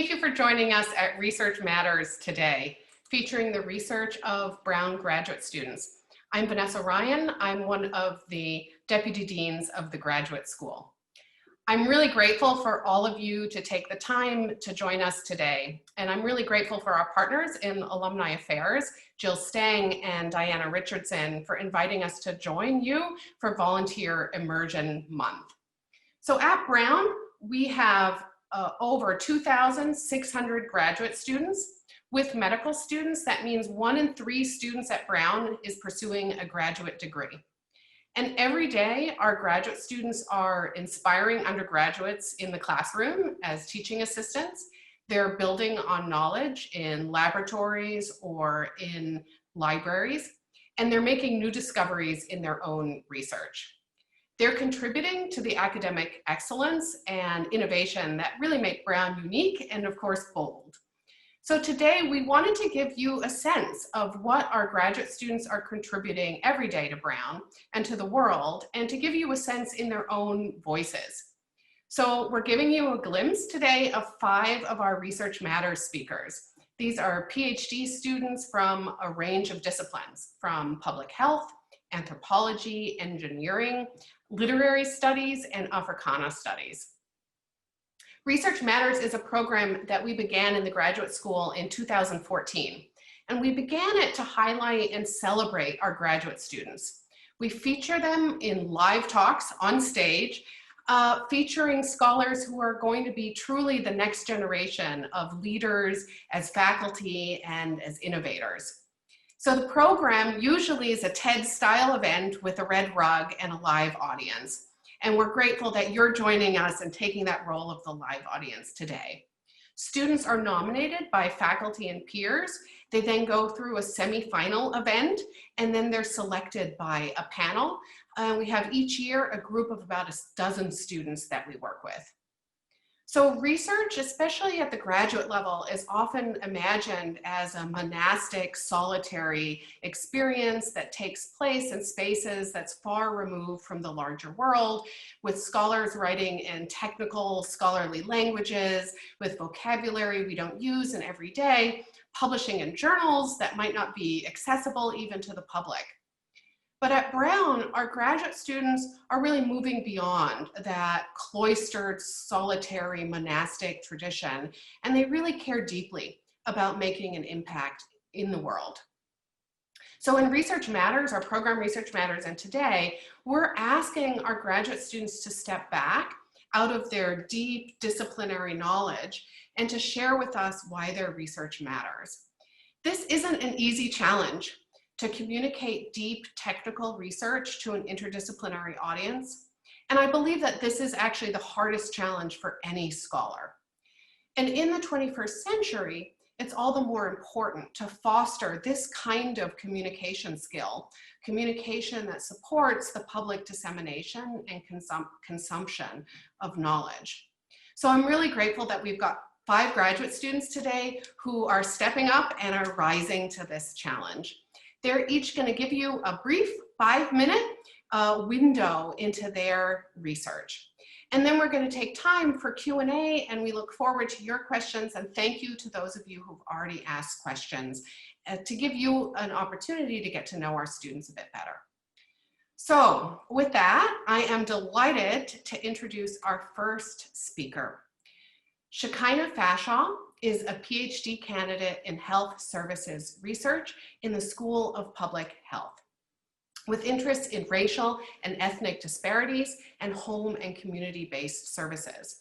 thank you for joining us at Research Matters today, featuring the research of Brown graduate students. I'm Vanessa Ryan. I'm one of the Deputy Deans of the Graduate School. I'm really grateful for all of you to take the time to join us today. And I'm really grateful for our partners in Alumni Affairs, Jill Stang and Diana Richardson, for inviting us to join you for Volunteer Immersion Month. So at Brown, we have over 2,600 graduate students. With medical students, that means 1 in 3 students at Brown is pursuing a graduate degree. And every day, our graduate students are inspiring undergraduates in the classroom as teaching assistants. They're building on knowledge in laboratories or in libraries, and they're making new discoveries in their own research. They're contributing to the academic excellence and innovation that really make Brown unique and, of course, bold. So today we wanted to give you a sense of what our graduate students are contributing every day to Brown and to the world, and to give you a sense in their own voices. So we're giving you a glimpse today of 5 of our Research Matters speakers. These are Ph.D. students from a range of disciplines, from public health, anthropology, engineering, literary studies, and Africana studies. Research Matters is a program that we began in the graduate school in 2014, and we began it to highlight and celebrate our graduate students. We feature them in live talks on stage, featuring scholars who are going to be truly the next generation of leaders as faculty and as innovators. So the program usually is a TED-style event with a red rug and a live audience. And we're grateful that you're joining us and taking that role of the live audience today. Students are nominated by faculty and peers. They then go through a semi-final event, and then they're selected by a panel. We have each year a group of about a dozen students that we work with. So research, especially at the graduate level, is often imagined as a monastic, solitary experience that takes place in spaces that's far removed from the larger world, with scholars writing in technical, scholarly languages, with vocabulary we don't use in every day, publishing in journals that might not be accessible even to the public. But at Brown, our graduate students are really moving beyond that cloistered, solitary, monastic tradition, and they really care deeply about making an impact in the world. So in Research Matters, our program Research Matters, and today, we're asking our graduate students to step back out of their deep disciplinary knowledge and to share with us why their research matters. This isn't an easy challenge, to communicate deep technical research to an interdisciplinary audience. And I believe that this is actually the hardest challenge for any scholar. And in the 21st century, it's all the more important to foster this kind of communication skill, communication that supports the public dissemination and consumption of knowledge. So I'm really grateful that we've got 5 graduate students today who are stepping up and are rising to this challenge. They're each going to give you a brief 5-minute window into their research. And then we're going to take time for Q&A, and we look forward to your questions. And thank you to those of you who've already asked questions to give you an opportunity to get to know our students a bit better. So with that, I am delighted to introduce our first speaker. Shekinah Fashaw is a Ph.D. candidate in health services research in the School of Public Health, with interests in racial and ethnic disparities and home and community-based services.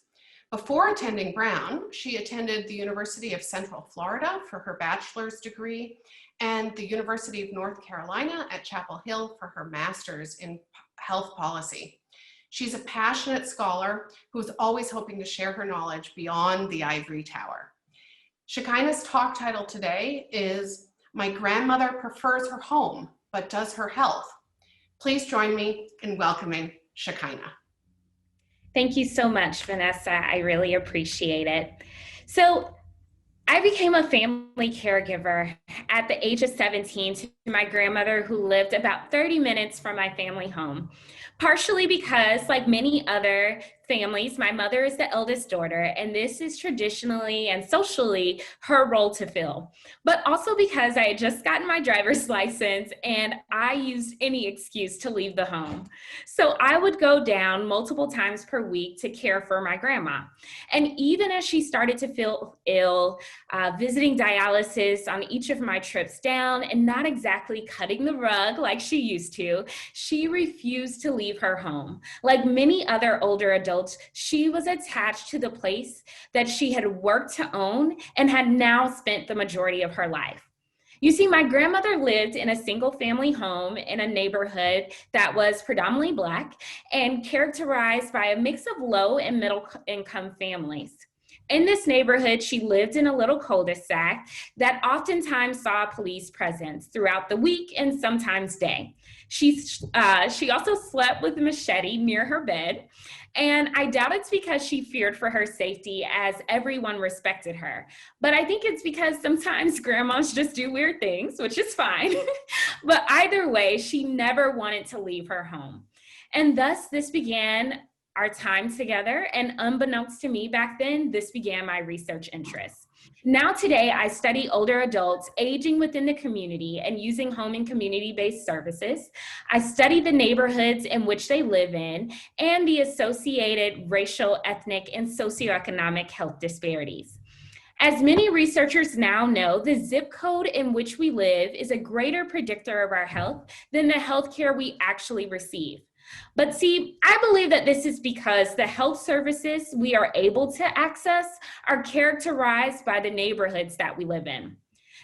Before attending Brown, she attended the University of Central Florida for her bachelor's degree and the University of North Carolina at Chapel Hill for her master's in health policy. She's a passionate scholar who's always hoping to share her knowledge beyond the ivory tower. Shekinah's talk title today is "My Grandmother Prefers Her Home, but Does Her Health." Please join me in welcoming Shekinah. Thank you so much, Vanessa. I really appreciate it. So I became a family caregiver at the age of 17 to my grandmother, who lived about 30 minutes from my family home, partially because, like many other families, my mother is the eldest daughter, and this is traditionally and socially her role to fill. But also because I had just gotten my driver's license and I used any excuse to leave the home. So I would go down multiple times per week to care for my grandma. And even as she started to feel ill, visiting dialysis on each of my trips down and not exactly cutting the rug like she used to, she refused to leave her home. Like many other older adults, she was attached to the place that she had worked to own and had now spent the majority of her life. You see, my grandmother lived in a single family home in a neighborhood that was predominantly Black and characterized by a mix of low and middle income families. In this neighborhood, she lived in a little cul-de-sac that oftentimes saw a police presence throughout the week and sometimes day. She also slept with a machete near her bed, and I doubt it's because she feared for her safety, as everyone respected her. But I think it's because sometimes grandmas just do weird things, which is fine. But either way, she never wanted to leave her home. And thus, this began our time together, and unbeknownst to me back then, this began my research interests. Now today, I study older adults aging within the community and using home and community-based services. I study the neighborhoods in which they live in and the associated racial, ethnic, and socioeconomic health disparities. As many researchers now know, the zip code in which we live is a greater predictor of our health than the healthcare we actually receive. But see, I believe that this is because the health services we are able to access are characterized by the neighborhoods that we live in.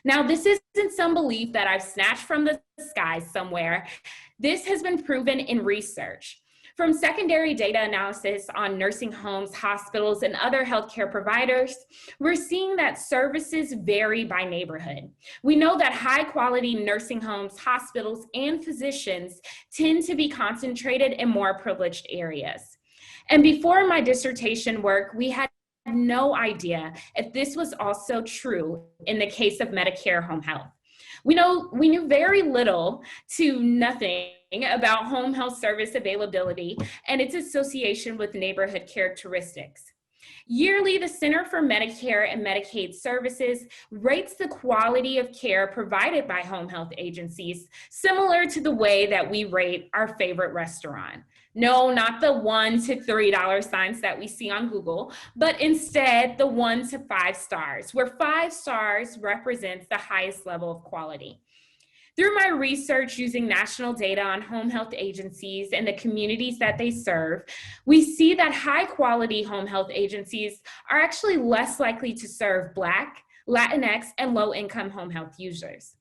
Now, this isn't some belief that I've snatched from the sky somewhere. This has been proven in research. From secondary data analysis on nursing homes, hospitals, and other healthcare providers, we're seeing that services vary by neighborhood. We know that high-quality nursing homes, hospitals, and physicians tend to be concentrated in more privileged areas. And before my dissertation work, we had no idea if this was also true in the case of Medicare home health. We knew very little to nothing about home health service availability and its association with neighborhood characteristics. Yearly, the Center for Medicare and Medicaid Services rates the quality of care provided by home health agencies similar to the way that we rate our favorite restaurant. No, not the $1 to $3 signs that we see on Google, but instead the 1 to 5 stars, where 5 stars represents the highest level of quality. Through my research using national data on home health agencies and the communities that they serve, we see that high quality home health agencies are actually less likely to serve Black, Latinx, and low income home health users.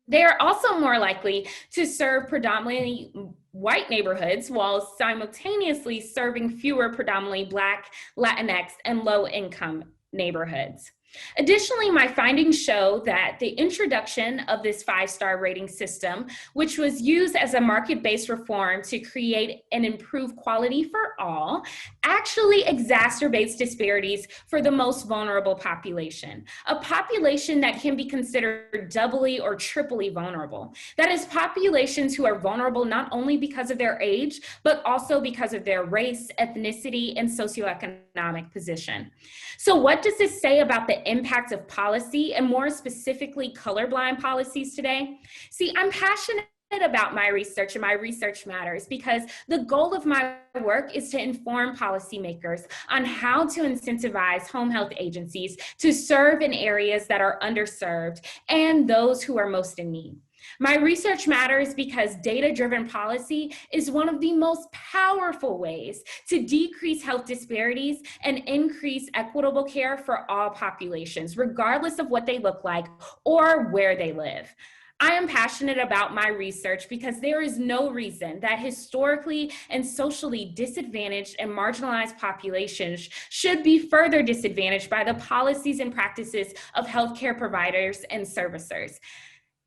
They are also more likely to serve predominantly white neighborhoods while simultaneously serving fewer predominantly Black, Latinx, and low income neighborhoods. Additionally, my findings show that the introduction of this 5-star rating system, which was used as a market-based reform to create and improve quality for all, actually exacerbates disparities for the most vulnerable population, a population that can be considered doubly or triply vulnerable. That is, populations who are vulnerable not only because of their age, but also because of their race, ethnicity, and socioeconomic position. So what does this say about the impact of policy, and more specifically colorblind policies today? See, I'm passionate about my research, and my research matters because the goal of my work is to inform policymakers on how to incentivize home health agencies to serve in areas that are underserved and those who are most in need. My research matters because data-driven policy is one of the most powerful ways to decrease health disparities and increase equitable care for all populations, regardless of what they look like or where they live. I am passionate about my research because there is no reason that historically and socially disadvantaged and marginalized populations should be further disadvantaged by the policies and practices of healthcare providers and servicers.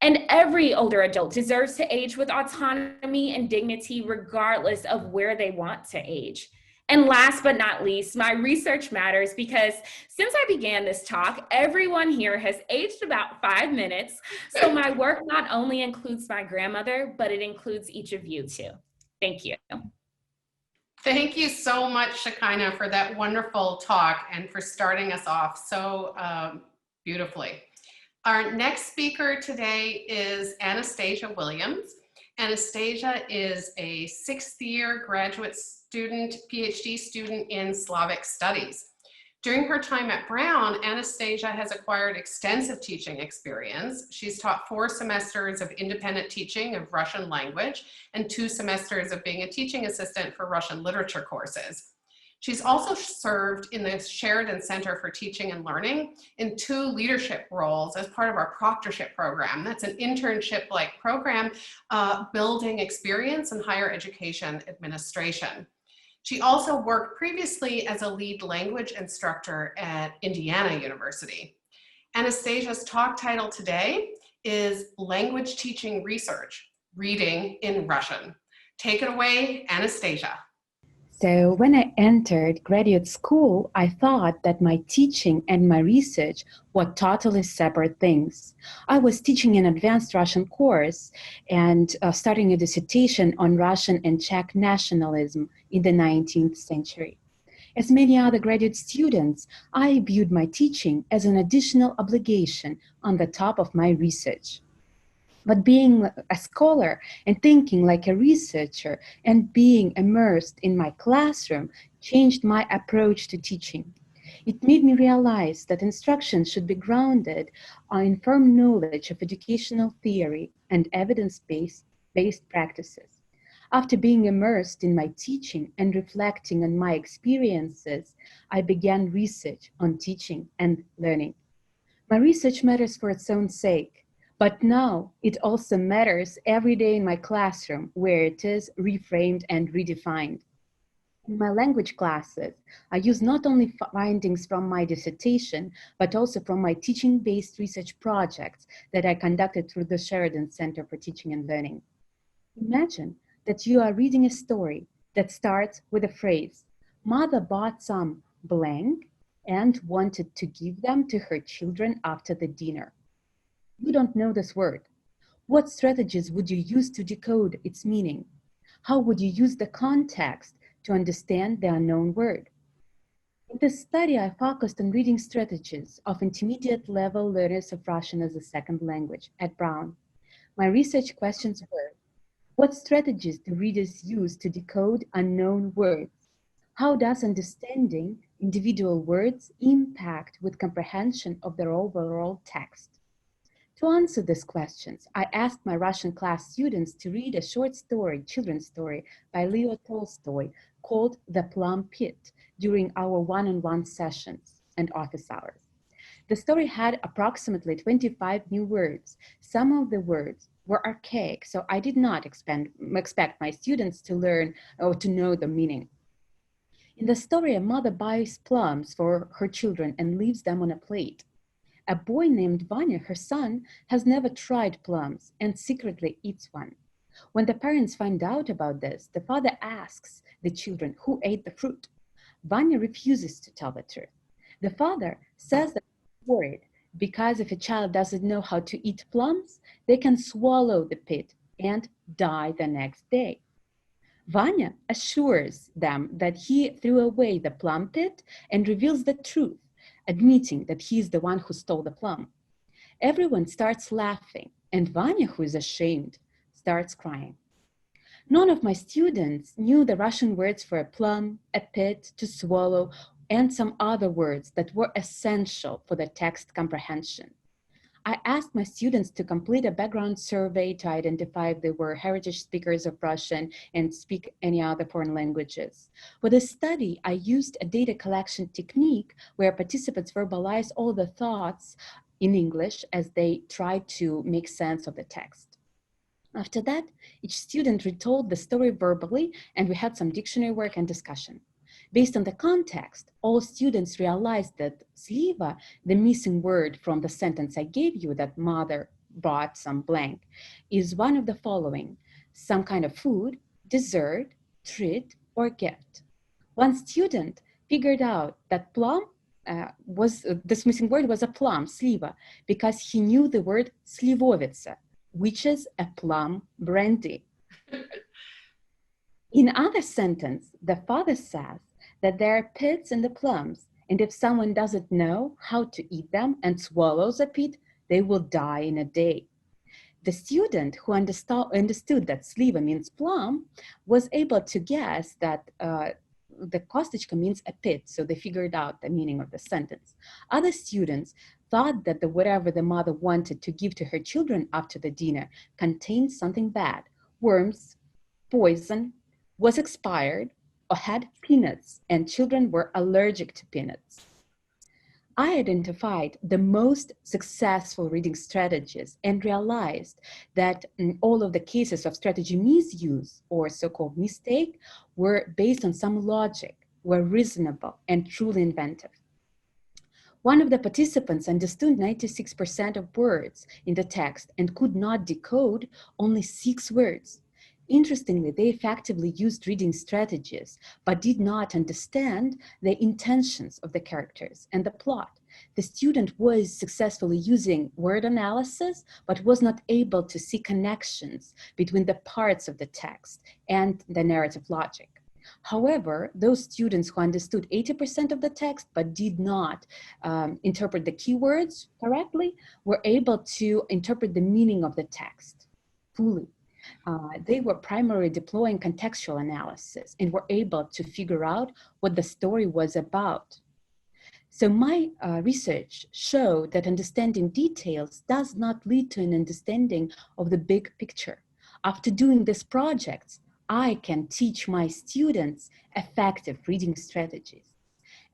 And every older adult deserves to age with autonomy and dignity, regardless of where they want to age. And last but not least, my research matters because since I began this talk, everyone here has aged about 5 minutes. So my work not only includes my grandmother, but it includes each of you too. Thank you. Thank you so much, Shekinah, for that wonderful talk and for starting us off so beautifully. Our next speaker today is Anastasia Williams. Anastasia is a 6th-year graduate student, Ph.D. student in Slavic studies. During her time at Brown, Anastasia has acquired extensive teaching experience. She's taught 4 semesters of independent teaching of Russian language and 2 semesters of being a teaching assistant for Russian literature courses. She's also served in the Sheridan Center for Teaching and Learning in 2 leadership roles as part of our proctorship program. That's an internship-like program building experience in higher education administration. She also worked previously as a lead language instructor at Indiana University. Anastasia's talk title today is Language Teaching Research, Reading in Russian. Take it away, Anastasia. So when I entered graduate school, I thought that my teaching and my research were totally separate things. I was teaching an advanced Russian course and starting a dissertation on Russian and Czech nationalism in the 19th century. As many other graduate students, I viewed my teaching as an additional obligation on the top of my research. But being a scholar and thinking like a researcher and being immersed in my classroom changed my approach to teaching. It made me realize that instruction should be grounded in firm knowledge of educational theory and evidence-based practices. After being immersed in my teaching and reflecting on my experiences, I began research on teaching and learning. My research matters for its own sake. But now it also matters every day in my classroom, where it is reframed and redefined. In my language classes, I use not only findings from my dissertation, but also from my teaching-based research projects that I conducted through the Sheridan Center for Teaching and Learning. Imagine that you are reading a story that starts with a phrase, "Mother bought some blank and wanted to give them to her children after the dinner." You don't know this word. What strategies would you use to decode its meaning? How would you use the context to understand the unknown word? In this study, I focused on reading strategies of intermediate level learners of Russian as a second language at Brown. My research questions were, what strategies do readers use to decode unknown words? How does understanding individual words impact with comprehension of their overall text? To answer these questions, I asked my Russian class students to read a short story, children's story, by Leo Tolstoy called The Plum Pit during our one-on-one sessions and office hours. The story had approximately 25 new words. Some of the words were archaic, so I did not expect my students to learn or to know the meaning. In the story, a mother buys plums for her children and leaves them on a plate. A boy named Vanya, her son, has never tried plums and secretly eats one. When the parents find out about this, the father asks the children who ate the fruit. Vanya refuses to tell the truth. The father says that he's worried because if a child doesn't know how to eat plums, they can swallow the pit and die the next day. Vanya assures them that he threw away the plum pit and reveals the truth, admitting that he is the one who stole the plum. Everyone starts laughing, and Vanya, who is ashamed, starts crying. None of my students knew the Russian words for a plum, a pit, to swallow, and some other words that were essential for the text comprehension. I asked my students to complete a background survey to identify if they were heritage speakers of Russian and speak any other foreign languages. For the study, I used a data collection technique where participants verbalize all the thoughts in English as they tried to make sense of the text. After that, each student retold the story verbally, and we had some dictionary work and discussion. Based on the context, all students realized that sliva, the missing word from the sentence I gave you, that mother bought some blank, is one of the following: some kind of food, dessert, treat, or gift. One student figured out that plum this missing word was a plum, sliva, because he knew the word slivovica, which is a plum brandy. In other sentence, the father says that there are pits in the plums, and if someone doesn't know how to eat them and swallows a pit, they will die in a day. The student who understood that sliva means plum was able to guess that the kostechka means a pit, so they figured out the meaning of the sentence. Other students thought that whatever the mother wanted to give to her children after the dinner contained something bad, worms, poison, was expired, or had peanuts, and children were allergic to peanuts. I identified the most successful reading strategies and realized that all of the cases of strategy misuse or so-called mistake were based on some logic, were reasonable and truly inventive. One of the participants understood 96% of words in the text and could not decode only 6 words. Interestingly, they effectively used reading strategies, but did not understand the intentions of the characters and the plot. The student was successfully using word analysis, but was not able to see connections between the parts of the text and the narrative logic. However, those students who understood 80% of the text but did not interpret the keywords correctly were able to interpret the meaning of the text fully. They were primarily deploying contextual analysis and were able to figure out what the story was about. So my research showed that understanding details does not lead to an understanding of the big picture. After doing these projects, I can teach my students effective reading strategies.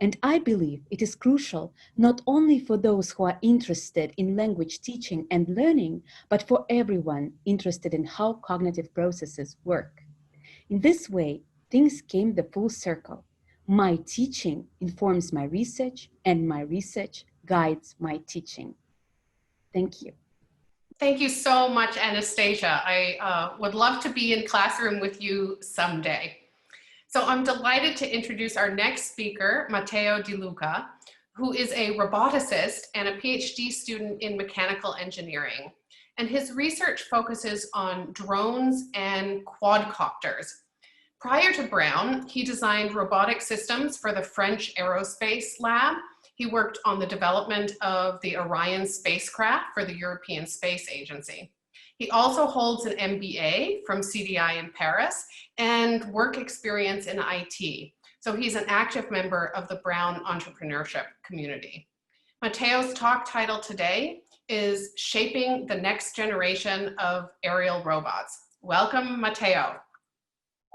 And I believe it is crucial not only for those who are interested in language teaching and learning, but for everyone interested in how cognitive processes work. In this way, things came the full circle. My teaching informs my research, and my research guides my teaching. Thank you. Thank you so much, Anastasia. I would love to be in classroom with you someday. So I'm delighted to introduce our next speaker, Matteo Di Luca, who is a roboticist and a Ph.D. student in mechanical engineering. And his research focuses on drones and quadcopters. Prior to Brown, he designed robotic systems for the French Aerospace Lab. He worked on the development of the Orion spacecraft for the European Space Agency. He also holds an MBA from CDI in Paris and work experience in IT. So he's an active member of the Brown entrepreneurship community. Matteo's talk title today is Shaping the Next Generation of Aerial Robots. Welcome, Matteo.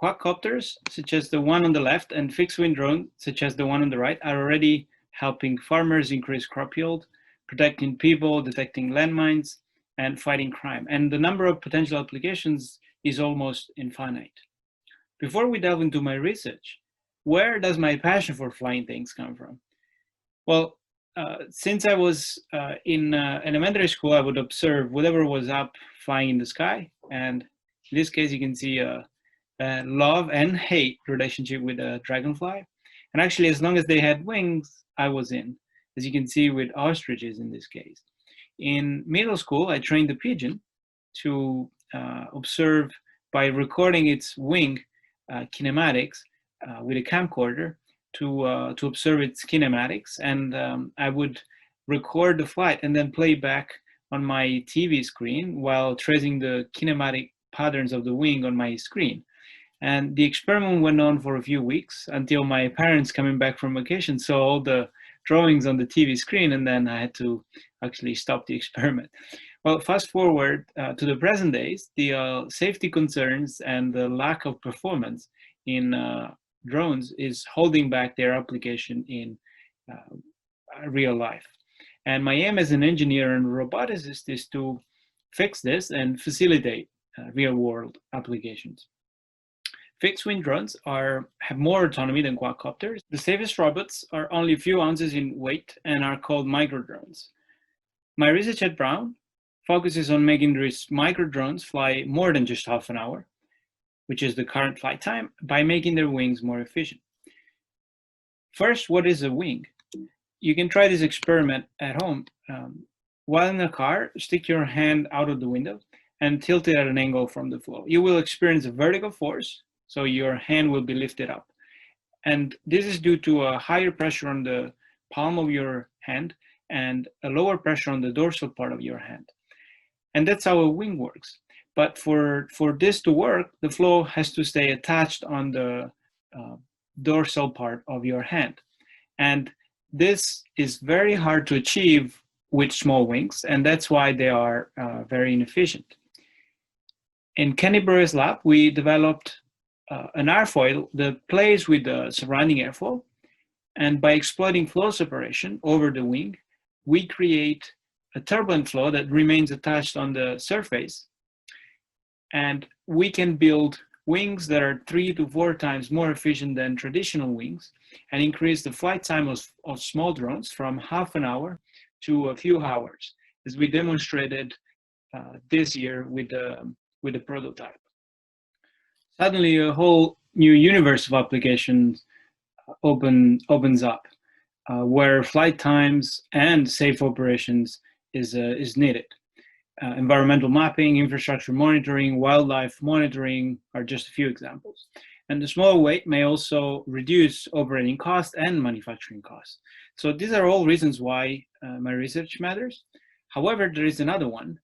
Quadcopters, such as the one on the left, and fixed-wing drones, such as the one on the right, are already helping farmers increase crop yield, protecting people, detecting landmines, and fighting crime. And the number of potential applications is almost infinite. Before we delve into my research, where does my passion for flying things come from? Well, since I was in elementary school, I would observe whatever was up flying in the sky. And in this case, you can see a love and hate relationship with a dragonfly. And actually, as long as they had wings, I was in, as you can see with ostriches in this case. In middle school, I trained the pigeon to observe by recording its wing kinematics with a camcorder to observe its kinematics. And I would record the flight and then play back on my TV screen while tracing the kinematic patterns of the wing on my screen. And the experiment went on for a few weeks until my parents coming back from vacation saw all the drawings on the TV screen, and then I had to actually stop the experiment. Well, fast forward to the present days, the safety concerns and the lack of performance in drones is holding back their application in real life. And my aim as an engineer and roboticist is to fix this and facilitate real-world applications. Fixed-wing drones have more autonomy than quadcopters. The safest robots are only a few ounces in weight and are called microdrones. My research at Brown focuses on making these microdrones fly more than just half an hour, which is the current flight time, by making their wings more efficient. First, what is a wing? You can try this experiment at home. While in a car, stick your hand out of the window and tilt it at an angle from the floor. You will experience a vertical force, So your hand will be lifted up. And this is due to a higher pressure on the palm of your hand and a lower pressure on the dorsal part of your hand. And that's how a wing works. But for this to work, the flow has to stay attached on the dorsal part of your hand. And this is very hard to achieve with small wings, and that's why they are very inefficient. In Kenny Burr's lab, we developed an airfoil that plays with the surrounding airflow, and by exploiting flow separation over the wing, we create a turbulent flow that remains attached on the surface, and we can build wings that are 3 to 4 times more efficient than traditional wings and increase the flight time of small drones from half an hour to a few hours, as we demonstrated this year with the prototype. Suddenly, a whole new universe of applications opens up, where flight times and safe operations is needed. Environmental mapping, infrastructure monitoring, wildlife monitoring are just a few examples. And the small weight may also reduce operating costs and manufacturing costs. So these are all reasons why my research matters. However, there is another one,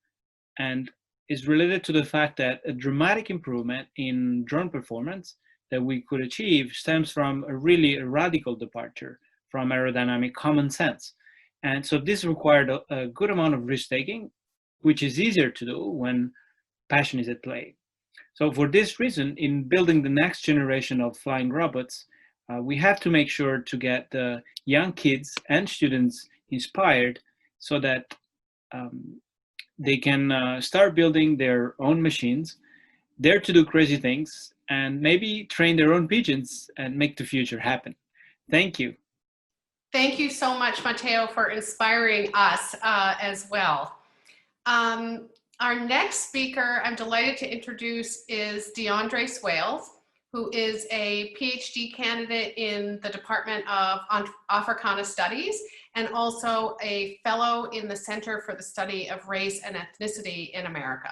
and is related to the fact that a dramatic improvement in drone performance that we could achieve stems from a really radical departure from aerodynamic common sense. And so this required a good amount of risk-taking, which is easier to do when passion is at play. So for this reason, in building the next generation of flying robots, we have to make sure to get the young kids and students inspired so that they can start building their own machines, dare to do crazy things, and maybe train their own pigeons and make the future happen. Thank you. Thank you so much, Matteo, for inspiring us as well. Our next speaker, I'm delighted to introduce, is DeAndre Swails, who is a Ph.D. candidate in the Department of Africana Studies and also a fellow in the Center for the Study of Race and Ethnicity in America.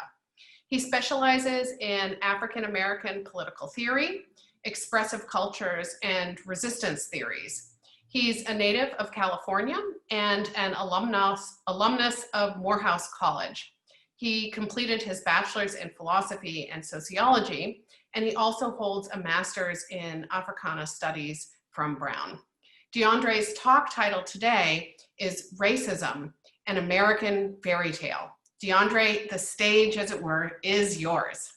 He specializes in African American political theory, expressive cultures, and resistance theories. He's a native of California and an alumnus of Morehouse College. He completed his bachelor's in philosophy and sociology, and he also holds a master's in Africana Studies from Brown. DeAndre's talk title today is Racism, an American Fairy Tale. DeAndre, the stage, as it were, is yours.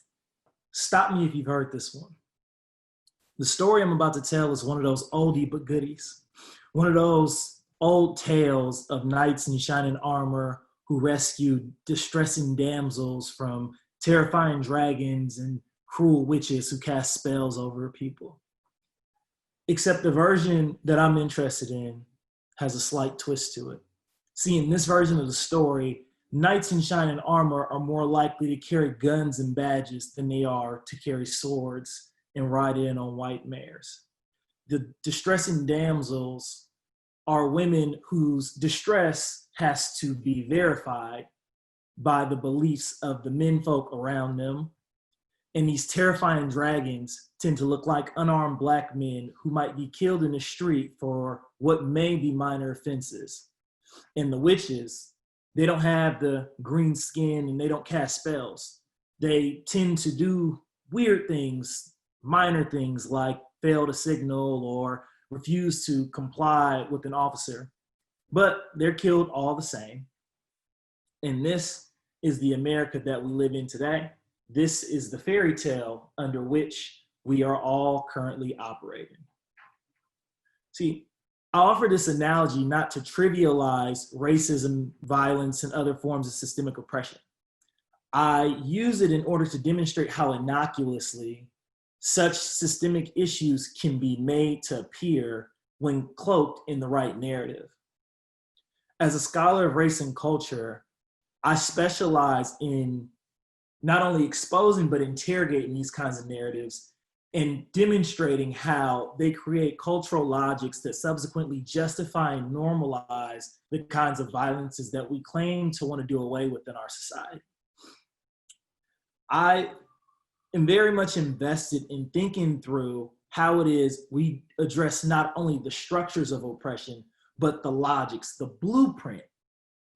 Stop me if you've heard this one. The story I'm about to tell is one of those oldie but goodies. One of those old tales of knights in shining armor who rescued distressing damsels from terrifying dragons and cruel witches who cast spells over people. Except the version that I'm interested in has a slight twist to it. See, in this version of the story, knights in shining armor are more likely to carry guns and badges than they are to carry swords and ride in on white mares. The distressing damsels are women whose distress has to be verified by the beliefs of the menfolk around them. And these terrifying dragons tend to look like unarmed Black men who might be killed in the street for what may be minor offenses. And the witches, they don't have the green skin and they don't cast spells. They tend to do weird things, minor things like fail to signal or refuse to comply with an officer, but they're killed all the same. And this is the America that we live in today. This is the fairy tale under which we are all currently operating. See, I offer this analogy not to trivialize racism, violence, and other forms of systemic oppression. I use it in order to demonstrate how innocuously such systemic issues can be made to appear when cloaked in the right narrative. As a scholar of race and culture, I specialize in not only exposing, but interrogating these kinds of narratives and demonstrating how they create cultural logics that subsequently justify and normalize the kinds of violences that we claim to want to do away with in our society. I am very much invested in thinking through how it is we address not only the structures of oppression, but the logics, the blueprint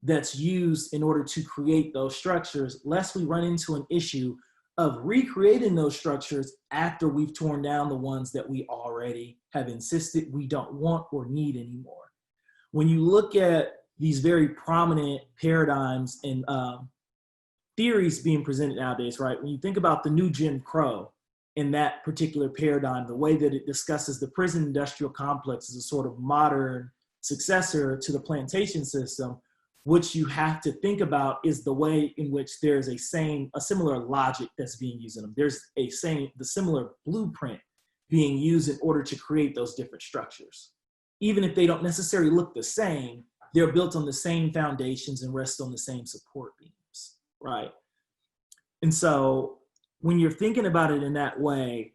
that's used in order to create those structures, lest we run into an issue of recreating those structures after we've torn down the ones that we already have insisted we don't want or need anymore. When you look at these very prominent paradigms and theories being presented nowadays, right? When you think about the new Jim Crow in that particular paradigm, the way that it discusses the prison industrial complex as a sort of modern successor to the plantation system, what you have to think about is the way in which there's a similar logic that's being used in them. There's the similar blueprint being used in order to create those different structures. Even if they don't necessarily look the same, they're built on the same foundations and rest on the same support beams, right? And so when you're thinking about it in that way,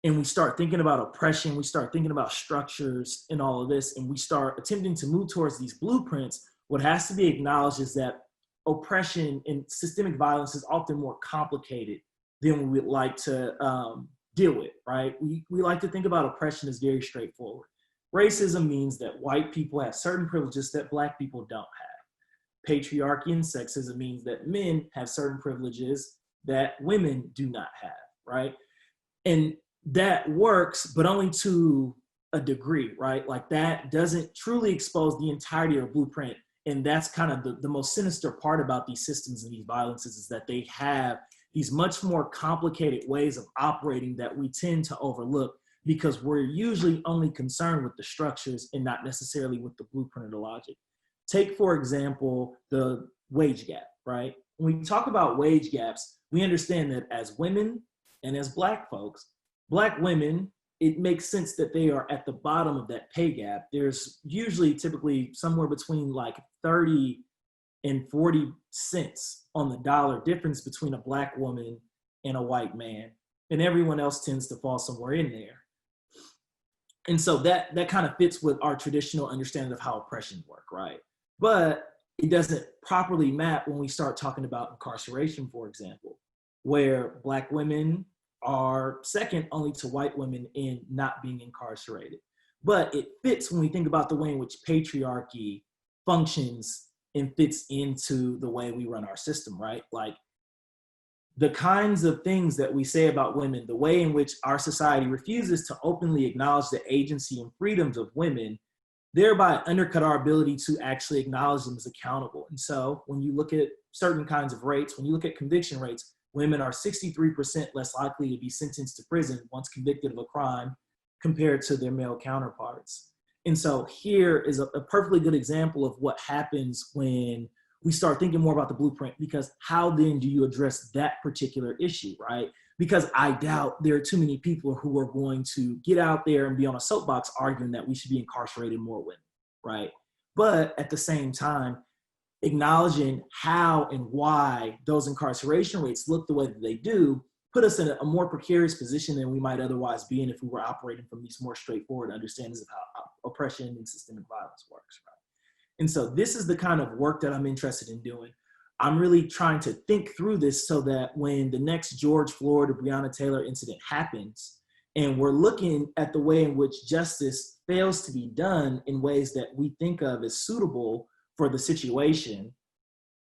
and we start thinking about oppression, we start thinking about structures and all of this, and we start attempting to move towards these blueprints, what has to be acknowledged is that oppression and systemic violence is often more complicated than we would like to deal with, right? We like to think about oppression as very straightforward. Racism means that white people have certain privileges that Black people don't have. Patriarchy and sexism means that men have certain privileges that women do not have, right? And that works, but only to a degree, right? Like that doesn't truly expose the entirety of a blueprint. And that's kind of the most sinister part about these systems and these violences, is that they have these much more complicated ways of operating that we tend to overlook because we're usually only concerned with the structures and not necessarily with the blueprint or the logic. Take, for example, the wage gap, right? When we talk about wage gaps, we understand that as women and as Black folks, Black women, it makes sense that they are at the bottom of that pay gap. There's usually typically somewhere between like 30 and 40 cents on the dollar difference between a Black woman and a white man. And everyone else tends to fall somewhere in there. And so that kind of fits with our traditional understanding of how oppression work, right? But it doesn't properly map when we start talking about incarceration, for example, where Black women are second only to white women in not being incarcerated. But it fits when we think about the way in which patriarchy functions and fits into the way we run our system, right? Like the kinds of things that we say about women, the way in which our society refuses to openly acknowledge the agency and freedoms of women, thereby undercut our ability to actually acknowledge them as accountable. And so when you look at certain kinds of rates, when you look at conviction rates, women are 63% less likely to be sentenced to prison once convicted of a crime compared to their male counterparts. And so here is a perfectly good example of what happens when we start thinking more about the blueprint, because how then do you address that particular issue, right? Because I doubt there are too many people who are going to get out there and be on a soapbox arguing that we should be incarcerating more women, right? But at the same time, acknowledging how and why those incarceration rates look the way that they do put us in a more precarious position than we might otherwise be in if we were operating from these more straightforward understandings of how oppression and systemic violence works, right? And so this is the kind of work that I'm interested in doing. I'm really trying to think through this so that when the next George Floyd or Breonna Taylor incident happens, and we're looking at the way in which justice fails to be done in ways that we think of as suitable for the situation,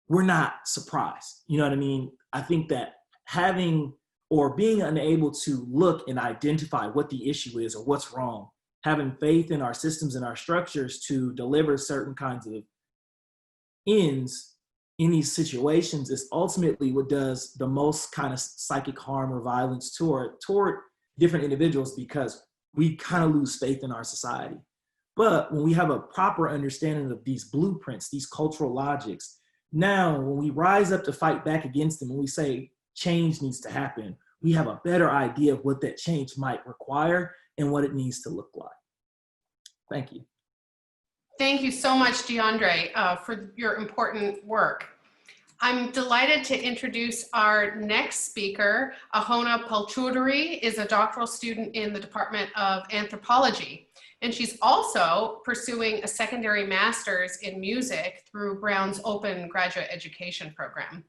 we're not surprised. You know what I mean? I think that having or being unable to look and identify what the issue is or what's wrong, having faith in our systems and our structures to deliver certain kinds of ends in these situations is ultimately what does the most kind of psychic harm or violence toward different individuals, because we kind of lose faith in our society. But when we have a proper understanding of these blueprints, these cultural logics, now when we rise up to fight back against them, when we say change needs to happen, we have a better idea of what that change might require and what it needs to look like. Thank you. Thank you so much, DeAndre, for your important work. I'm delighted to introduce our next speaker. Ahona Palchoudhuri is a doctoral student in the Department of Anthropology, and she's also pursuing a secondary master's in music through Brown's Open Graduate Education Program.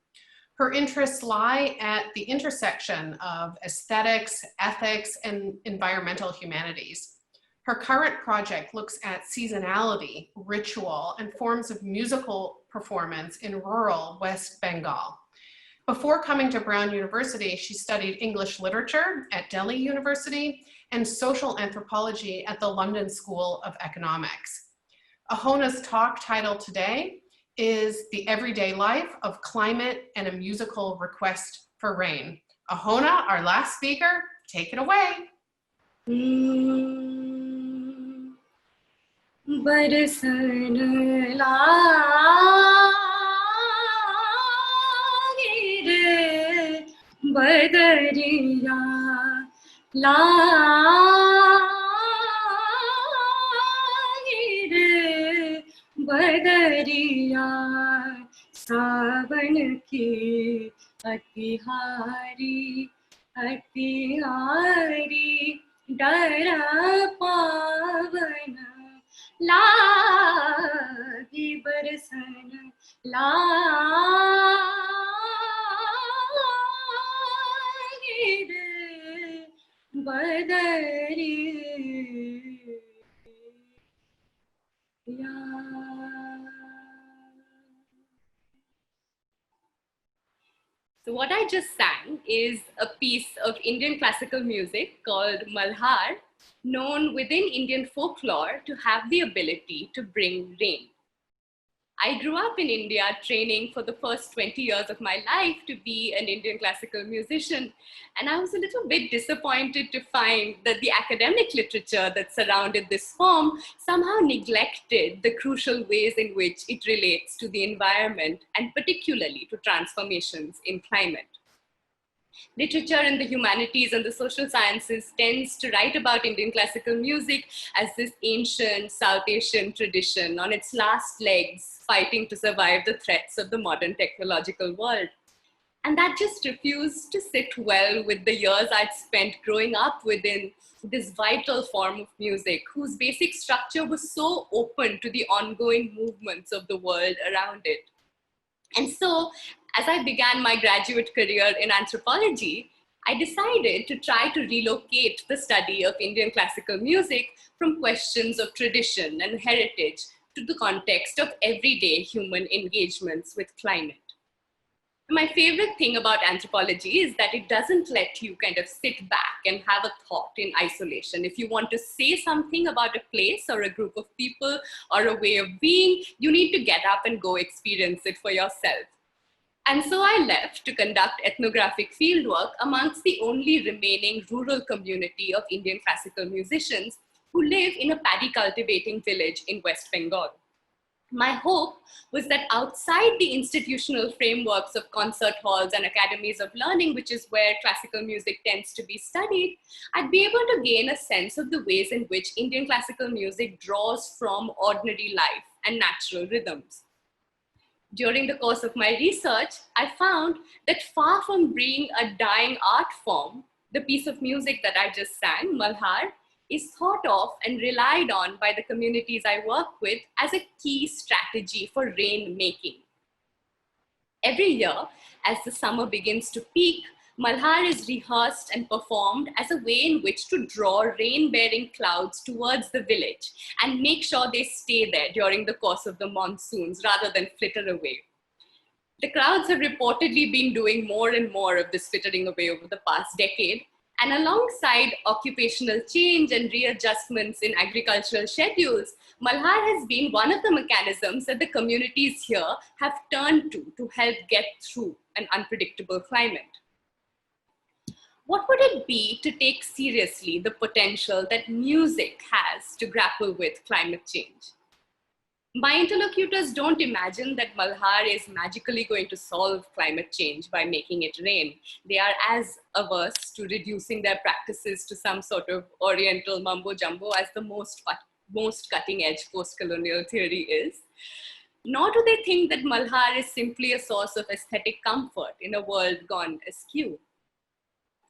Her interests lie at the intersection of aesthetics, ethics, and environmental humanities. Her current project looks at seasonality, ritual, and forms of musical performance in rural West Bengal. Before coming to Brown University, she studied English literature at Delhi University and social anthropology at the London School of Economics. Ahona's talk title today is The Everyday Life of Climate and a Musical Request for Rain. Ahona, our last speaker, take it away. बरसन लागे रे बदरिया लागे रे बदरिया सावन की अतिहारी डरा पावन लागी बरसन लागी रे बदरिया. So what I just sang is a piece of Indian classical music called Malhar, known within Indian folklore to have the ability to bring rain. I grew up in India training for the first 20 years of my life to be an Indian classical musician. And I was a little bit disappointed to find that the academic literature that surrounded this form somehow neglected the crucial ways in which it relates to the environment and particularly to transformations in climate. Literature in the humanities and the social sciences tends to write about Indian classical music as this ancient South Asian tradition on its last legs, fighting to survive the threats of the modern technological world. And that just refused to sit well with the years I'd spent growing up within this vital form of music, whose basic structure was so open to the ongoing movements of the world around it. And so, as I began my graduate career in anthropology, I decided to try to relocate the study of Indian classical music from questions of tradition and heritage to the context of everyday human engagements with climate. My favorite thing about anthropology is that it doesn't let you kind of sit back and have a thought in isolation. If you want to say something about a place or a group of people or a way of being, you need to get up and go experience it for yourself. And so I left to conduct ethnographic fieldwork amongst the only remaining rural community of Indian classical musicians who live in a paddy cultivating village in West Bengal. My hope was that outside the institutional frameworks of concert halls and academies of learning, which is where classical music tends to be studied, I'd be able to gain a sense of the ways in which Indian classical music draws from ordinary life and natural rhythms. During the course of my research, I found that far from being a dying art form, the piece of music that I just sang, Malhar, is thought of and relied on by the communities I work with as a key strategy for rain making. Every year, as the summer begins to peak, Malhar is rehearsed and performed as a way in which to draw rain-bearing clouds towards the village and make sure they stay there during the course of the monsoons rather than flitter away. The crowds have reportedly been doing more and more of this flittering away over the past decade. And alongside occupational change and readjustments in agricultural schedules, Malhar has been one of the mechanisms that the communities here have turned to help get through an unpredictable climate. What would it be to take seriously the potential that music has to grapple with climate change? My interlocutors don't imagine that Malhar is magically going to solve climate change by making it rain. They are as averse to reducing their practices to some sort of oriental mumbo jumbo as the most cutting edge post-colonial theory is. Nor do they think that Malhar is simply a source of aesthetic comfort in a world gone askew.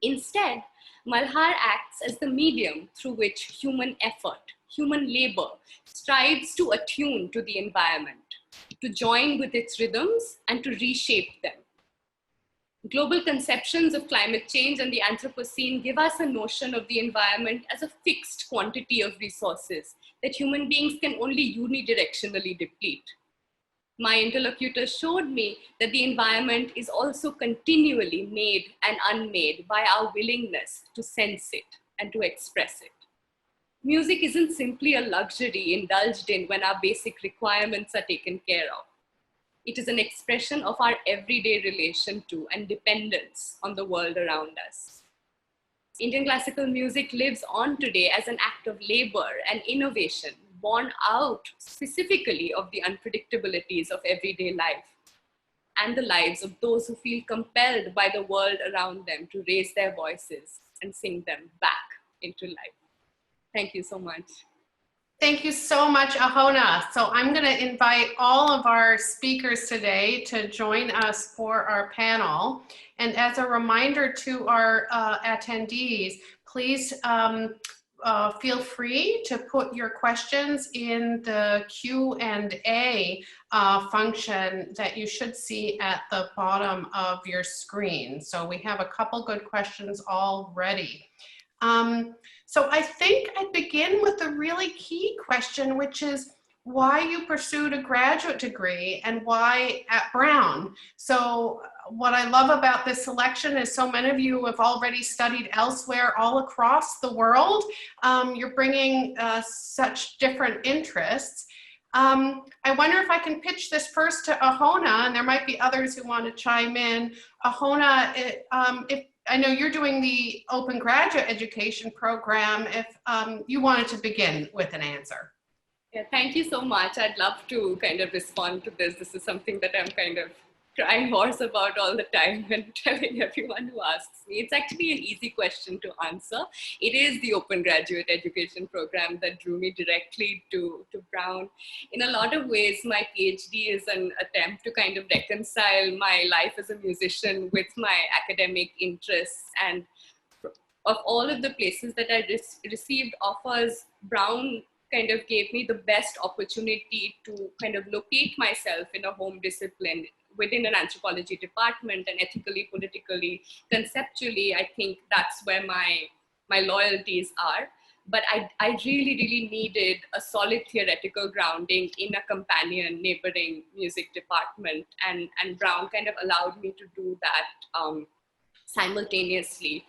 Instead, Malhar acts as the medium through which human effort, human labor, strives to attune to the environment, to join with its rhythms and to reshape them. Global conceptions of climate change and the Anthropocene give us a notion of the environment as a fixed quantity of resources that human beings can only unidirectionally deplete. My interlocutor showed me that the environment is also continually made and unmade by our willingness to sense it and to express it. Music isn't simply a luxury indulged in when our basic requirements are taken care of. It is an expression of our everyday relation to and dependence on the world around us. Indian classical music lives on today as an act of labor and innovation, born out specifically of the unpredictabilities of everyday life and the lives of those who feel compelled by the world around them to raise their voices and sing them back into life. Thank you so much. Thank you so much, Ahona. So I'm going to invite all of our speakers today to join us for our panel. And as a reminder to our attendees, please feel free to put your questions in the Q&A function that you should see at the bottom of your screen. So we have a couple good questions already. So I think I'd begin with the really key question, which is why you pursued a graduate degree and why at Brown. So what I love about this selection is so many of you have already studied elsewhere all across the world. You're bringing such different interests. I wonder if I can pitch this first to Ahona, and there might be others who want to chime in. Ahona, if I know you're doing the open graduate education program, if you wanted to begin with an answer. Yeah, thank you so much. I'd love to kind of respond to this. This is something that I'm kind of crying horse about all the time and telling everyone who asks me. It's actually an easy question to answer. It is the open graduate education program that drew me directly to Brown. In a lot of ways, my PhD is an attempt to kind of reconcile my life as a musician with my academic interests. And of all of the places that I received offers, Brown kind of gave me the best opportunity to kind of locate myself in a home discipline within an anthropology department, and ethically, politically, conceptually, I think that's where my loyalties are. But I really, really needed a solid theoretical grounding in a companion neighboring music department, and Brown kind of allowed me to do that simultaneously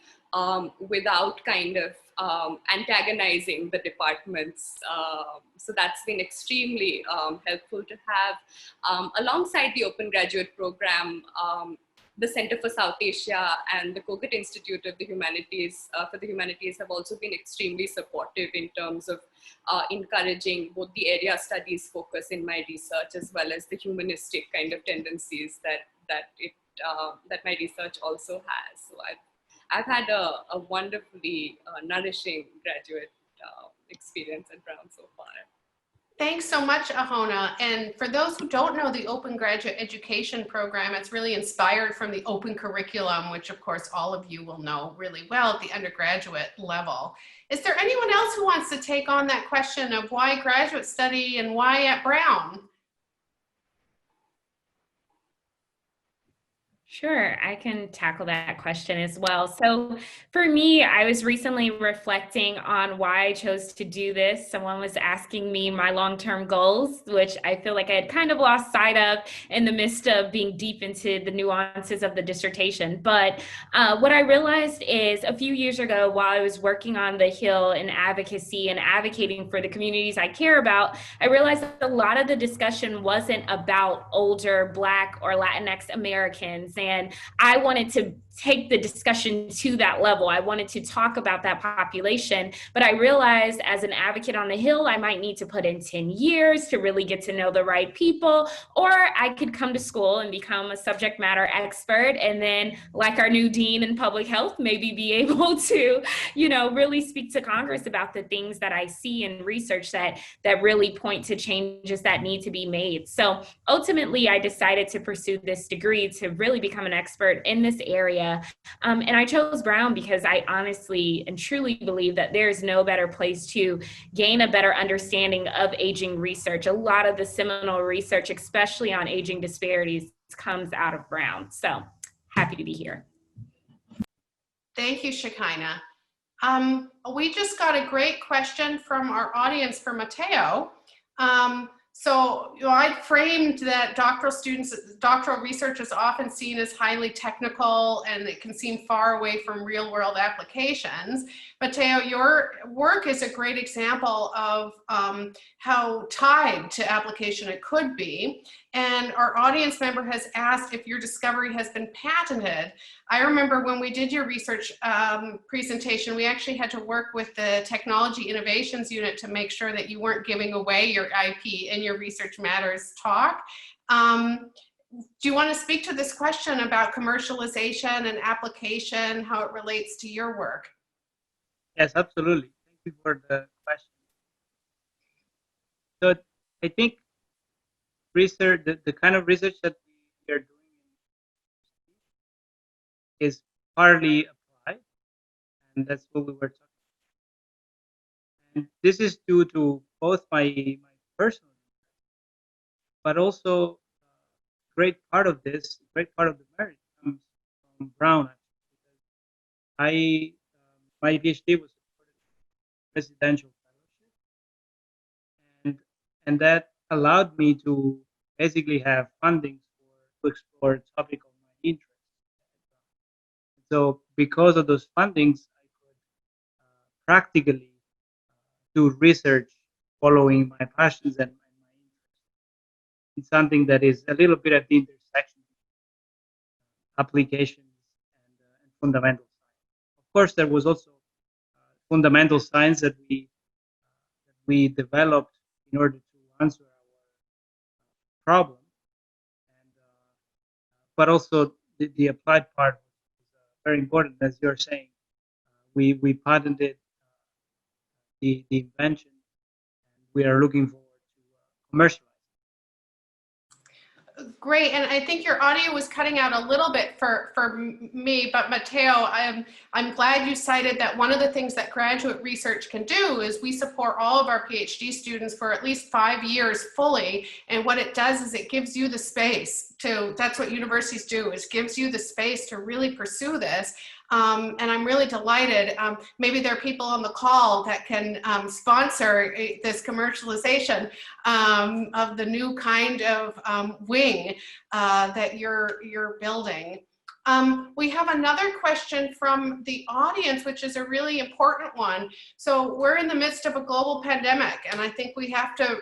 without kind of antagonizing the departments. So that's been extremely helpful to have. Alongside the open graduate program, the Center for South Asia and the Kogut Institute of the Humanities for the Humanities have also been extremely supportive in terms of encouraging both the area studies focus in my research as well as the humanistic kind of tendencies that my research also has. So I've had a wonderfully nourishing graduate experience at Brown so far. Thanks so much, Ahona. And for those who don't know the Open Graduate Education Program, it's really inspired from the open curriculum, which of course all of you will know really well at the undergraduate level. Is there anyone else who wants to take on that question of why graduate study and why at Brown? Sure, I can tackle that question as well. So for me, I was recently reflecting on why I chose to do this. Someone was asking me my long-term goals, which I feel like I had kind of lost sight of in the midst of being deep into the nuances of the dissertation. But what I realized is a few years ago, while I was working on the Hill in advocacy and advocating for the communities I care about, I realized that a lot of the discussion wasn't about older Black or Latinx Americans. And I wanted to take the discussion to that level. I wanted to talk about that population, but I realized as an advocate on the Hill, I might need to put in 10 years to really get to know the right people, or I could come to school and become a subject matter expert. And then like our new dean in public health, maybe be able to, really speak to Congress about the things that I see in research that really point to changes that need to be made. So ultimately, I decided to pursue this degree to really become an expert in this area. And I chose Brown because I honestly and truly believe that there is no better place to gain a better understanding of aging research. A lot of the seminal research, especially on aging disparities, comes out of Brown. So happy to be here. Thank you, Shekinah. We just got a great question from our audience for Matteo. So, I framed that doctoral research is often seen as highly technical and it can seem far away from real world applications. Matteo, your work is a great example of how tied to application it could be. And our audience member has asked if your discovery has been patented. I remember when we did your research presentation, we actually had to work with the Technology Innovations Unit to make sure that you weren't giving away your IP in your Research Matters talk. Do you want to speak to this question about commercialization and application, how it relates to your work? Yes, absolutely. Thank you for the question. So I think research, the kind of research that we are doing is partly applied, and that's what we were talking about. And this is due to both my personal, but also great part of the merit comes from Brown. Actually, my PhD was a residential fellowship, and that allowed me to basically have funding to explore a topic of my interest. So because of those fundings, I could practically do research following my passions and my interests. It's something that is a little bit at the intersection of applications and fundamental science. Of course, there was also fundamental science that we developed in order to answer our problem, but also the applied part is very important, as you're saying. We patented the invention, and we are looking forward to commercialize. Great, and I think your audio was cutting out a little bit for me, but Matteo, I'm glad you cited that one of the things that graduate research can do is we support all of our PhD students for at least 5 years fully, and what it does is it gives you the space to, that's what universities do, is gives you the space to really pursue this. And I'm really delighted. Maybe there are people on the call that can sponsor this commercialization of the new kind of wing that you're building. We have another question from the audience, which is a really important one. So we're in the midst of a global pandemic, and I think we have to,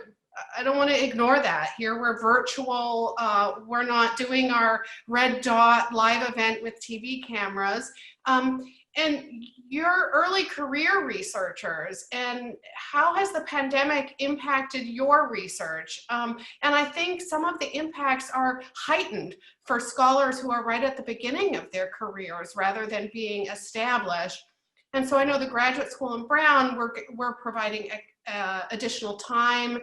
I don't want to ignore that. Here we're virtual, we're not doing our red dot live event with TV cameras. And you're early career researchers, and how has the pandemic impacted your research? And I think some of the impacts are heightened for scholars who are right at the beginning of their careers rather than being established. And so I know the graduate school in Brown, we're providing additional time.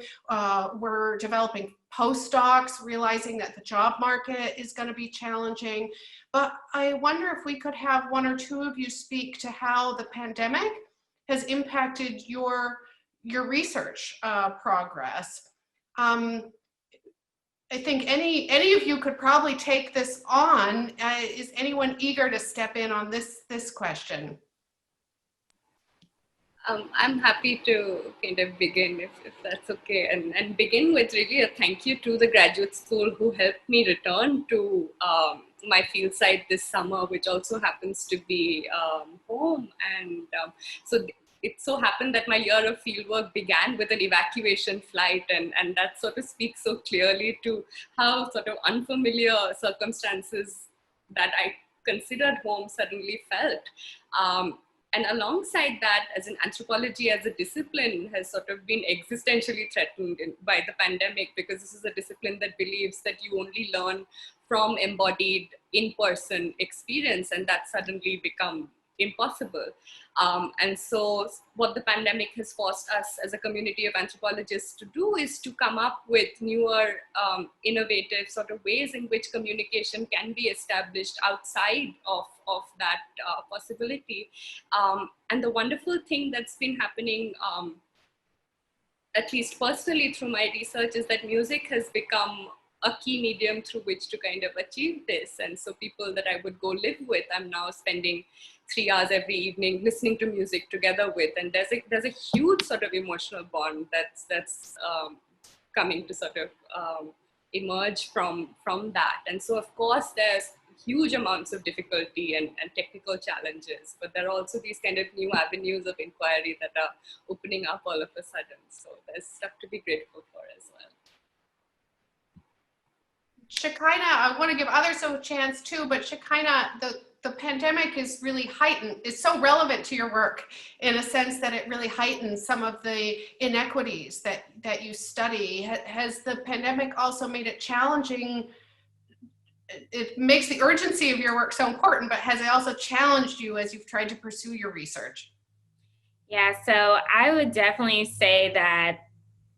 We're developing postdocs, realizing that the job market is going to be challenging. But I wonder if we could have one or two of you speak to how the pandemic has impacted your research progress. I think any of you could probably take this on. Is anyone eager to step in on this question? I'm happy to kind of begin if that's okay, and begin with really a thank you to the graduate school who helped me return to my field site this summer, which also happens to be home. And so it so happened that my year of fieldwork began with an evacuation flight, and that sort of speaks so clearly to how sort of unfamiliar circumstances that I considered home suddenly felt. And alongside that, as an anthropology as a discipline has sort of been existentially threatened by the pandemic, because this is a discipline that believes that you only learn from embodied in-person experience, and that suddenly become impossible. And so what the pandemic has forced us as a community of anthropologists to do is to come up with newer, innovative sort of ways in which communication can be established outside of that possibility. And the wonderful thing that's been happening, at least personally through my research, is that music has become a key medium through which to kind of achieve this. And so people that I would go live with, I'm now spending 3 hours every evening listening to music together with, and there's a huge sort of emotional bond that's coming to sort of emerge from that. And so of course there's huge amounts of difficulty and technical challenges, but there are also these kind of new avenues of inquiry that are opening up all of a sudden. So there's stuff to be grateful for as well. Shekinah, I want to give others a chance too, but Shekinah, the pandemic is really heightened, is so relevant to your work in a sense that it really heightens some of the inequities that you study. Has the pandemic also made it challenging? It makes the urgency of your work so important, but has it also challenged you as you've tried to pursue your research? Yeah, so I would definitely say that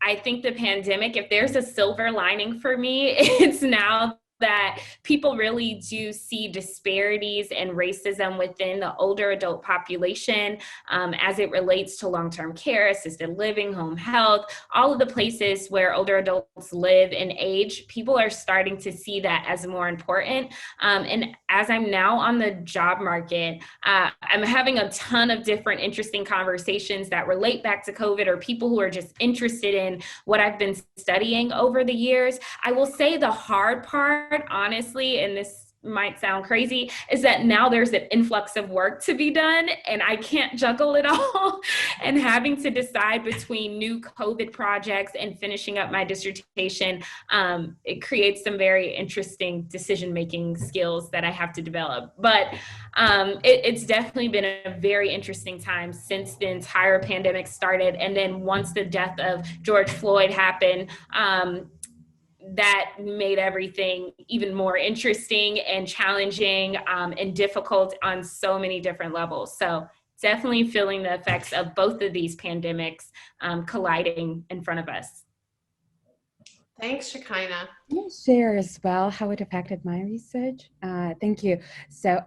I think the pandemic, if there's a silver lining for me, it's now that people really do see disparities and racism within the older adult population as it relates to long-term care, assisted living, home health, all of the places where older adults live and age. People are starting to see that as more important. And as I'm now on the job market, I'm having a ton of different interesting conversations that relate back to COVID, or people who are just interested in what I've been studying over the years. I will say the hard part, honestly, and this might sound crazy, is that now there's an influx of work to be done and I can't juggle it all. And having to decide between new COVID projects and finishing up my dissertation, it creates some very interesting decision-making skills that I have to develop. But it's definitely been a very interesting time since the entire pandemic started. And then once the death of George Floyd happened, that made everything even more interesting and challenging and difficult on so many different levels. So definitely feeling the effects of both of these pandemics colliding in front of us. Thanks, Shekinah. Can I share as well how it affected my research? Thank you. So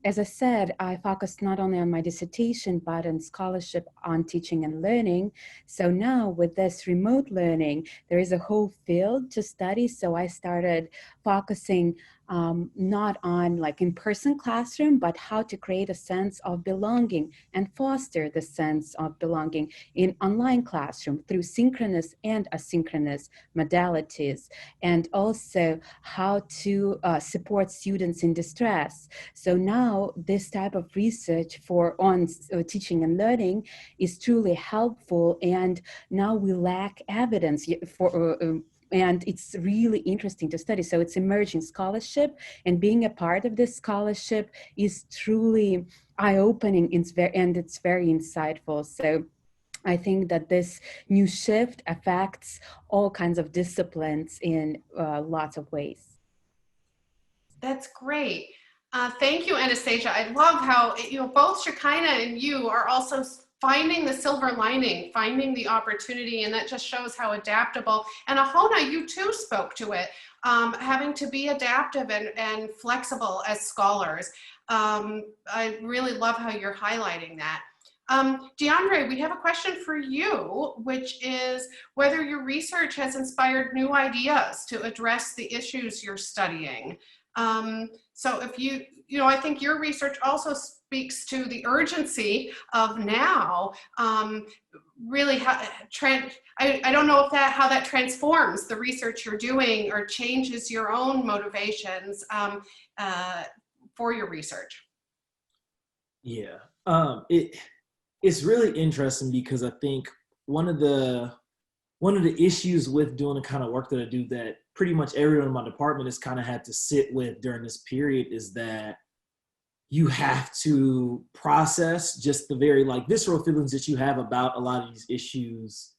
as I said, I focused not only on my dissertation, but on scholarship on teaching and learning. So now with this remote learning, there is a whole field to study. So I started focusing not on like in-person classroom, but how to create a sense of belonging and foster the sense of belonging in online classroom through synchronous and asynchronous modalities, and also how to support students in distress. So now this type of research on teaching and learning is truly helpful, and now we lack evidence for and it's really interesting to study. So it's emerging scholarship, and being a part of this scholarship is truly eye-opening and it's very insightful. So I think that this new shift affects all kinds of disciplines in lots of ways. That's great. Thank you, Anastasia. I love how both Shekinah and you are also finding the silver lining, finding the opportunity, and that just shows how adaptable. And Ahona, you too spoke to it, having to be adaptive and flexible as scholars. I really love how you're highlighting that. DeAndre, we have a question for you, which is whether your research has inspired new ideas to address the issues you're studying. So if I think your research also speaks to the urgency of now, really I don't know how that transforms the research you're doing or changes your own motivations for your research. Yeah, it's really interesting because I think one of the issues with doing the kind of work that I do that pretty much everyone in my department has kind of had to sit with during this period is that you have to process just the very visceral feelings that you have about a lot of these issues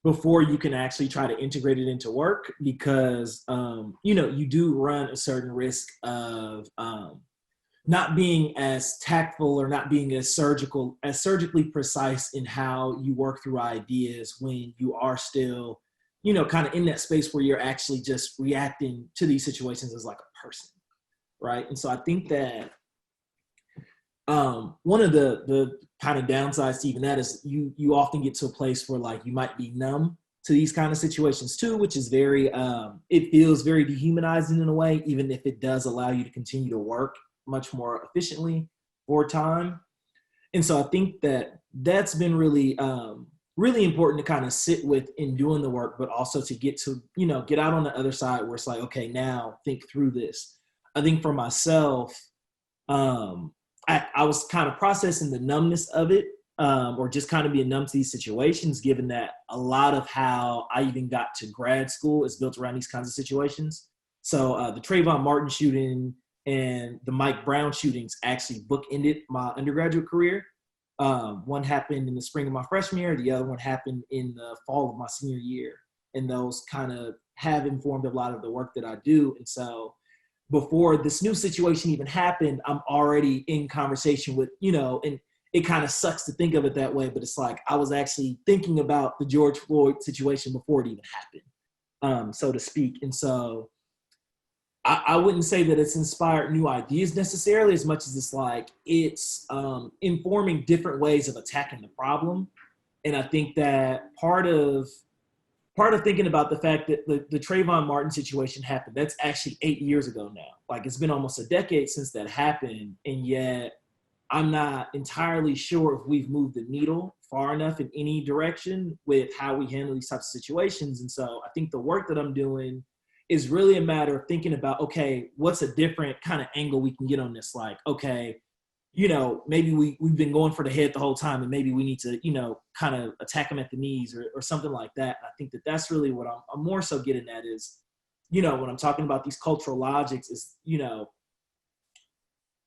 before you can actually try to integrate it into work, because you do run a certain risk of not being as tactful or not being as surgically precise in how you work through ideas when you are still kind of in that space where you're actually just reacting to these situations as like a person, right? And so I think that one of the kind of downsides to even that is you often get to a place where you might be numb to these kind of situations too, which is very, it feels very dehumanizing in a way, even if it does allow you to continue to work much more efficiently for time. And so I think that that's been really, really important to kind of sit with in doing the work, but also to get to, get out on the other side where it's like, okay, now think through this. I think for myself, I was kind of processing the numbness of it, or just kind of being numb to these situations, given that a lot of how I even got to grad school is built around these kinds of situations. So the Trayvon Martin shooting and the Mike Brown shootings actually bookended my undergraduate career. One happened in the spring of my freshman year. The other one happened in the fall of my senior year. And those kind of have informed a lot of the work that I do. And so before this new situation even happened, I'm already in conversation with, and it kind of sucks to think of it that way, but it's like I was actually thinking about the George Floyd situation before it even happened, so to speak. And so I wouldn't say that it's inspired new ideas necessarily as much as it's like it's informing different ways of attacking the problem. And I think that part of thinking about the fact that the Trayvon Martin situation happened, that's actually 8 years ago now. Like it's been almost a decade since that happened. And yet I'm not entirely sure if we've moved the needle far enough in any direction with how we handle these types of situations. And so I think the work that I'm doing is really a matter of thinking about, okay, what's a different kind of angle we can get on this? Like, okay, maybe we've been going for the head the whole time and maybe we need to, kind of attack them at the knees or something like that. I think that that's really what I'm more so getting at is, when I'm talking about these cultural logics is,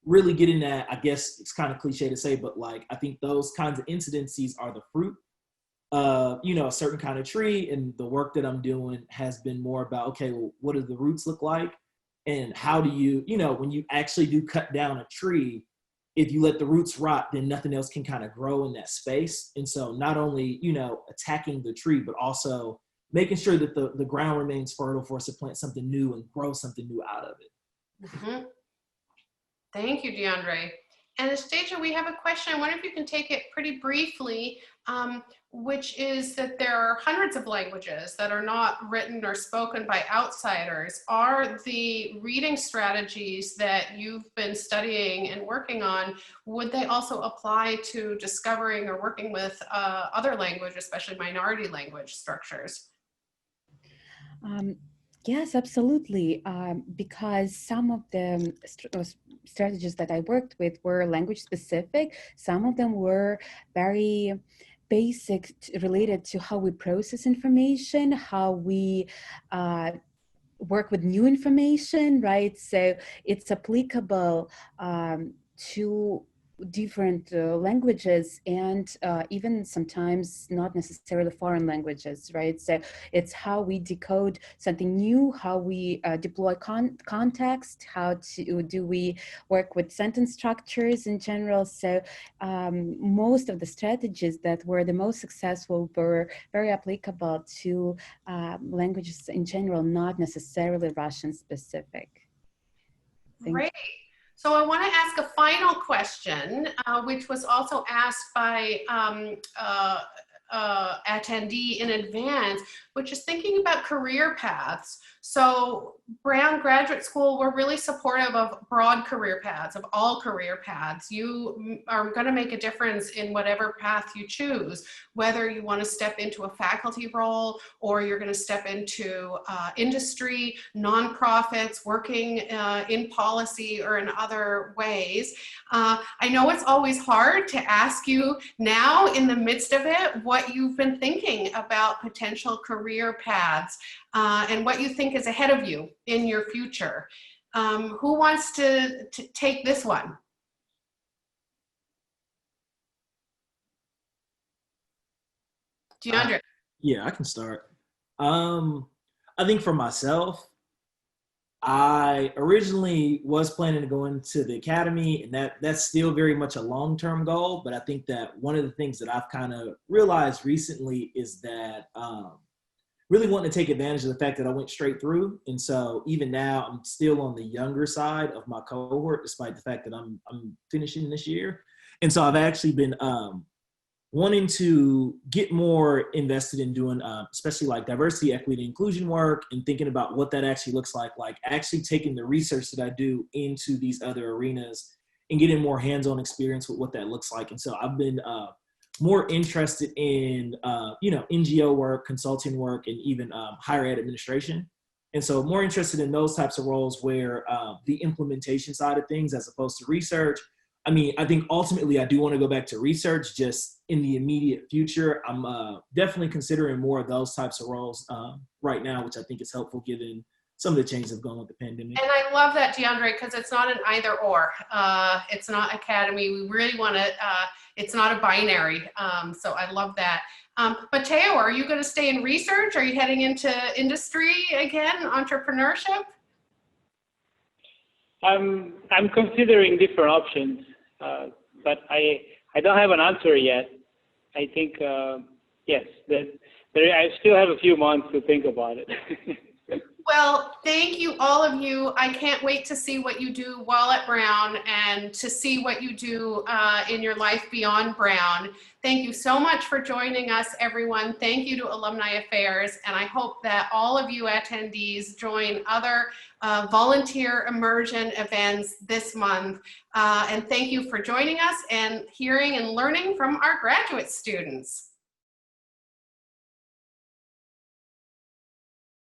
really getting at, I guess it's kind of cliche to say, but like, I think those kinds of incidences are the fruit of, a certain kind of tree. And the work that I'm doing has been more about, okay, well, what do the roots look like? And how do you, when you actually do cut down a tree, if you let the roots rot, then nothing else can kind of grow in that space. And so not only, attacking the tree, but also making sure that the ground remains fertile for us to plant something new and grow something new out of it. Mm-hmm. Thank you, DeAndre. Anastasia, we have a question. I wonder if you can take it pretty briefly, which is that there are hundreds of languages that are not written or spoken by outsiders. Are the reading strategies that you've been studying and working on, would they also apply to discovering or working with other language, especially minority language structures? Yes, absolutely. Because some of the strategies that I worked with were language specific. Some of them were very basic, related to how we process information, how we work with new information, right? So it's applicable to different languages and even sometimes not necessarily foreign languages, right? So it's how we decode something new, how we deploy context, how do we work with sentence structures in general. So most of the strategies that were the most successful were very applicable to languages in general, not necessarily Russian specific. Great. So I want to ask a final question, which was also asked by attendee in advance, which is thinking about career paths. So Brown Graduate School, we're really supportive of broad career paths, of all career paths. You are going to make a difference in whatever path you choose, whether you want to step into a faculty role or you're going to step into industry, nonprofits, working in policy or in other ways. I know it's always hard to ask you now in the midst of it what you've been thinking about potential career paths and what you think is ahead of you in your future. Who wants to take this one? DeAndre. Yeah, I can start. I think for myself, I originally was planning to go into the academy, and that's still very much a long-term goal. But I think that one of the things that I've kind of realized recently is that really wanting to take advantage of the fact that I went straight through. And so even now, I'm still on the younger side of my cohort, despite the fact that I'm finishing this year. And so I've actually been wanting to get more invested in doing, especially like diversity, equity, inclusion work, and thinking about what that actually looks like actually taking the research that I do into these other arenas and getting more hands-on experience with what that looks like. And so I've been more interested in, NGO work, consulting work, and even higher ed administration. And so more interested in those types of roles where the implementation side of things as opposed to research. I mean, I think ultimately I do want to go back to research just in the immediate future. I'm definitely considering more of those types of roles right now, which I think is helpful given some of the changes that have gone with the pandemic. And I love that, DeAndre, because it's not an either or. It's not academy. We really want to, it's not a binary. So I love that. Matteo, are you going to stay in research? Are you heading into industry again, entrepreneurship? I'm considering different options, but I don't have an answer yet. I think, yes, I still have a few months to think about it. Well, thank you, all of you. I can't wait to see what you do while at Brown and to see what you do in your life beyond Brown. Thank you so much for joining us, everyone. Thank you to Alumni Affairs, and I hope that all of you attendees join other volunteer immersion events this month. And thank you for joining us and hearing and learning from our graduate students.